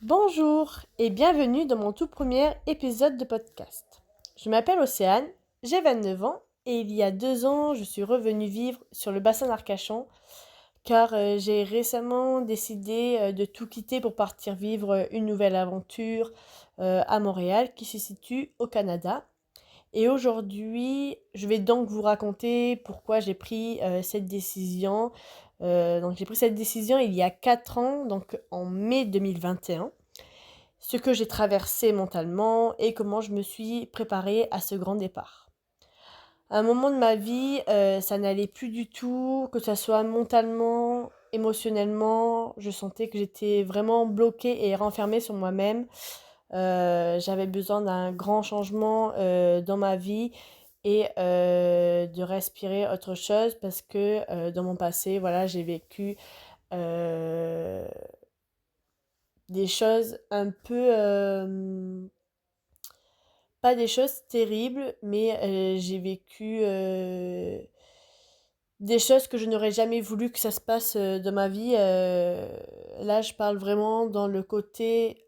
Bonjour et bienvenue dans mon tout premier épisode de podcast. Je m'appelle Océane, j'ai 29 ans et il y a 2 ans, je suis revenue vivre sur le bassin d'Arcachon car j'ai récemment décidé de tout quitter pour partir vivre une nouvelle aventure à Montréal qui se situe au Canada. Et aujourd'hui, je vais donc vous raconter pourquoi j'ai pris cette décision. Donc j'ai pris cette décision il y a 4 ans, donc en mai 2021, ce que j'ai traversé mentalement et comment je me suis préparée à ce grand départ. À un moment de ma vie, ça n'allait plus du tout, que ce soit mentalement, émotionnellement, je sentais que j'étais vraiment bloquée et renfermée sur moi-même. J'avais besoin d'un grand changement dans ma vie et de respirer autre chose parce que dans mon passé, voilà, j'ai vécu euh, des choses un peu pas des choses terribles, mais j'ai vécu des choses que je n'aurais jamais voulu que ça se passe dans ma vie. Là, je parle vraiment dans le côté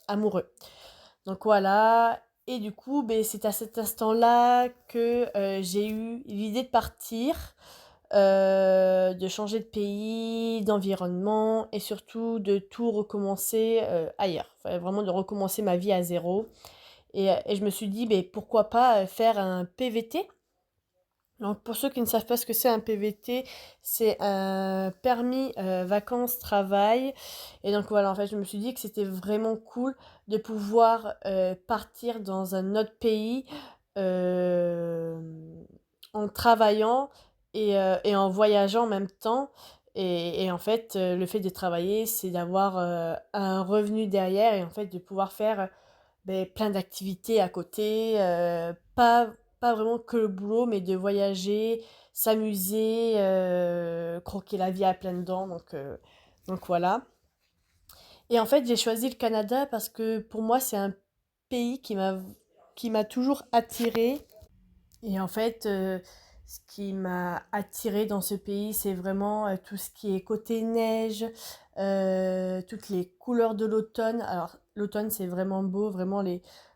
amoureux. Donc voilà. Et du coup, ben, c'est à cet instant-là que j'ai eu l'idée de partir, de changer de pays, d'environnement et surtout de tout recommencer ailleurs. Enfin, vraiment de recommencer ma vie à zéro. Et je me suis dit, ben, pourquoi pas faire un PVT. Donc pour ceux qui ne savent pas ce que c'est un PVT, c'est un permis vacances-travail. Et donc voilà, en fait, je me suis dit que c'était vraiment cool de pouvoir partir dans un autre pays euh, en travaillant et en voyageant en même temps. Et en fait, le fait de travailler, c'est d'avoir un revenu derrière et en fait de pouvoir faire ben, plein d'activités à côté, pas vraiment que le boulot, mais de voyager, s'amuser, croquer la vie à pleines dents, donc voilà. Et en fait, j'ai choisi le Canada parce que pour moi, c'est un pays qui m'a toujours attirée. Et en fait, ce qui m'a attirée dans ce pays, c'est vraiment tout ce qui est côté neige, toutes les couleurs de l'automne. Alors, l'automne, c'est vraiment beau, vraiment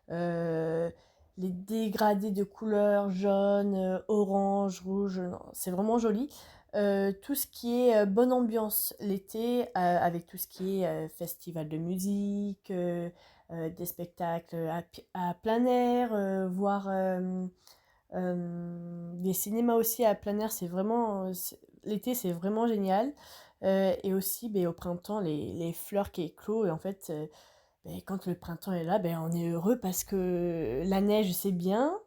euh, les dégradés de couleurs jaune, orange, rouge, non, c'est vraiment joli. Tout ce qui est bonne ambiance l'été, avec tout ce qui est festival de musique, des spectacles à plein air, voir les cinémas aussi à plein air, l'été, c'est vraiment génial. Et aussi, ben, au printemps, les fleurs qui éclosent. Et en fait, ben, quand le printemps est là, ben, on est heureux parce que la neige, c'est bien.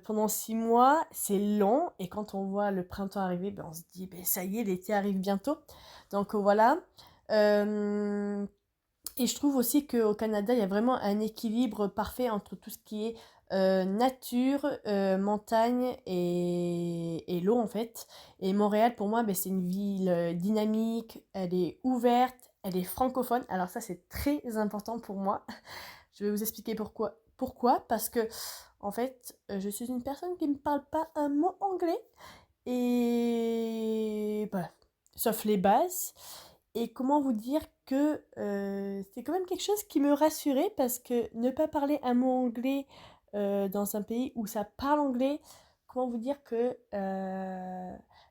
Pendant 6 mois, c'est long. Et quand on voit le printemps arriver, ben, on se dit, ben, ça y est, l'été arrive bientôt. Donc voilà. Euh, et je trouve aussi qu'au Canada, il y a vraiment un équilibre parfait entre tout ce qui est nature, montagne et l'eau en fait. Et Montréal, pour moi, ben, c'est une ville dynamique, elle est ouverte, elle est francophone. Alors ça, c'est très important pour moi. Je vais vous expliquer pourquoi. Pourquoi? Parce que, en fait, je suis une personne qui ne parle pas un mot anglais. Et voilà, sauf les bases. Et comment vous dire que c'est quand même quelque chose qui me rassurait parce que ne pas parler un mot anglais dans un pays où ça parle anglais, comment vous dire que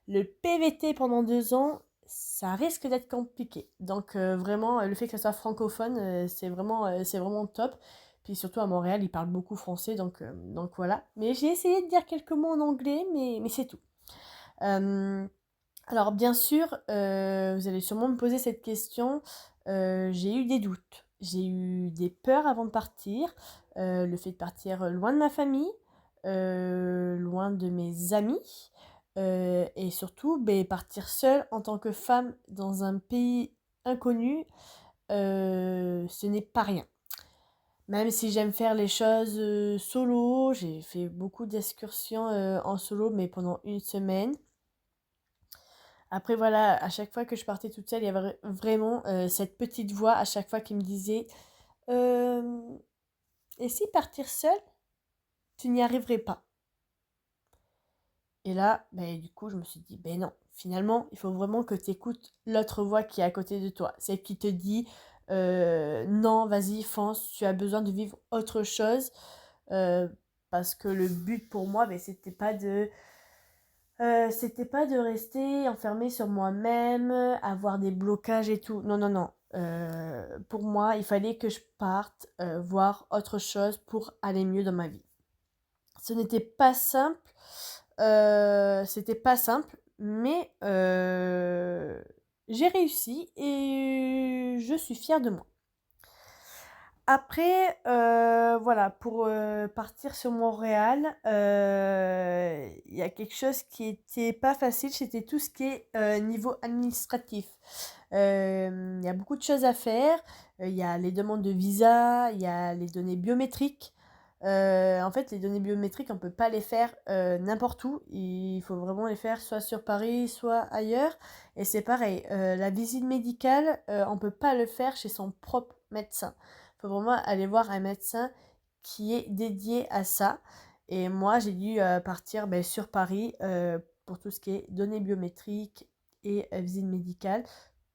le PVT pendant 2 ans, ça risque d'être compliqué. Donc vraiment, le fait que ça soit francophone, c'est vraiment top. Puis surtout à Montréal, ils parlent beaucoup français, donc voilà. Mais j'ai essayé de dire quelques mots en anglais, mais c'est tout. Euh, alors bien sûr, vous allez sûrement me poser cette question. J'ai eu des doutes, j'ai eu des peurs avant de partir. Le fait de partir loin de ma famille, loin de mes amis, et surtout ben, partir seule en tant que femme dans un pays inconnu, ce n'est pas rien. Même si j'aime faire les choses solo, j'ai fait beaucoup d'excursions en solo, mais pendant une semaine. Après, voilà, à chaque fois que je partais toute seule, il y avait vraiment cette petite voix à chaque fois qui me disait euh, et si partir seule, tu n'y arriverais pas. Et là, ben, du coup, je me suis dit ben non, finalement, il faut vraiment que tu écoutes l'autre voix qui est à côté de toi. Celle qui te dit non, vas-y, fonce, tu as besoin de vivre autre chose. Euh, Parce que le but pour moi, ben, c'était pas de rester enfermée sur moi-même, avoir des blocages et tout. Non, non, non. Pour moi, il fallait que je parte voir autre chose pour aller mieux dans ma vie. Ce n'était pas simple. C'était pas simple, mais j'ai réussi et je suis fière de moi. Après, voilà, pour partir sur Montréal, il y a quelque chose qui était pas facile, c'était tout ce qui est niveau administratif. Il y a beaucoup de choses à faire. Il y a les demandes de visa, il y a les données biométriques. En fait, les données biométriques, on ne peut pas les faire n'importe où. Il faut vraiment les faire soit sur Paris, soit ailleurs. Et c'est pareil, la visite médicale, on ne peut pas le faire chez son propre médecin. Il faut vraiment aller voir un médecin qui est dédié à ça. Et moi, j'ai dû partir sur Paris pour tout ce qui est données biométriques et visite médicale.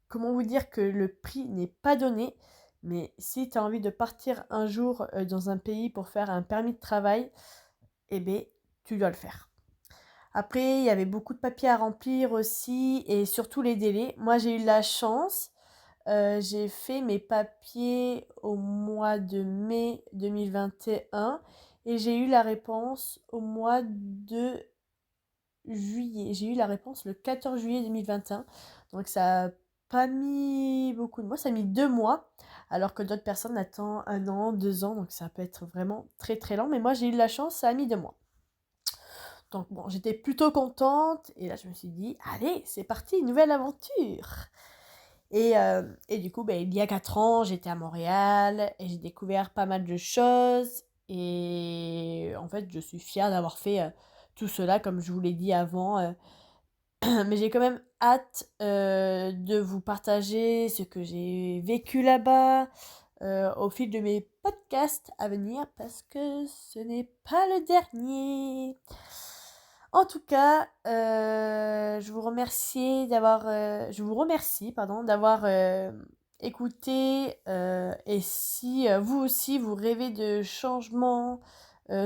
Comment vous dire que le prix n'est pas donné, mais si tu as envie de partir un jour dans un pays pour faire un permis de travail, eh bien, tu dois le faire. Après, il y avait beaucoup de papiers à remplir aussi et surtout les délais. Moi, j'ai eu la chance. J'ai fait mes papiers au mois de mai 2021 et j'ai eu la réponse au mois de juillet. J'ai eu la réponse le 14 juillet 2021. Donc ça a pas mis beaucoup de mois, ça a mis 2 mois, alors que d'autres personnes attendent 1 an, 2 ans, donc ça peut être vraiment très très lent. Mais moi j'ai eu la chance, ça a mis 2 mois. Donc bon, j'étais plutôt contente et là je me suis dit, allez, c'est parti, nouvelle aventure. Et du coup, il y a 4 ans, j'étais à Montréal et j'ai découvert pas mal de choses. Et en fait, je suis fière d'avoir fait tout cela, comme je vous l'ai dit avant. Mais j'ai quand même hâte de vous partager ce que j'ai vécu là-bas au fil de mes podcasts à venir parce que ce n'est pas le dernier. En tout cas, je vous remercie, pardon, d'avoir écouté. Et si vous aussi vous rêvez de changement,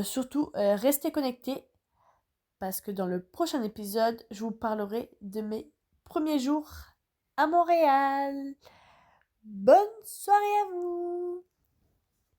surtout restez connectés parce que dans le prochain épisode, je vous parlerai de mes premiers jours à Montréal. Bonne soirée à vous!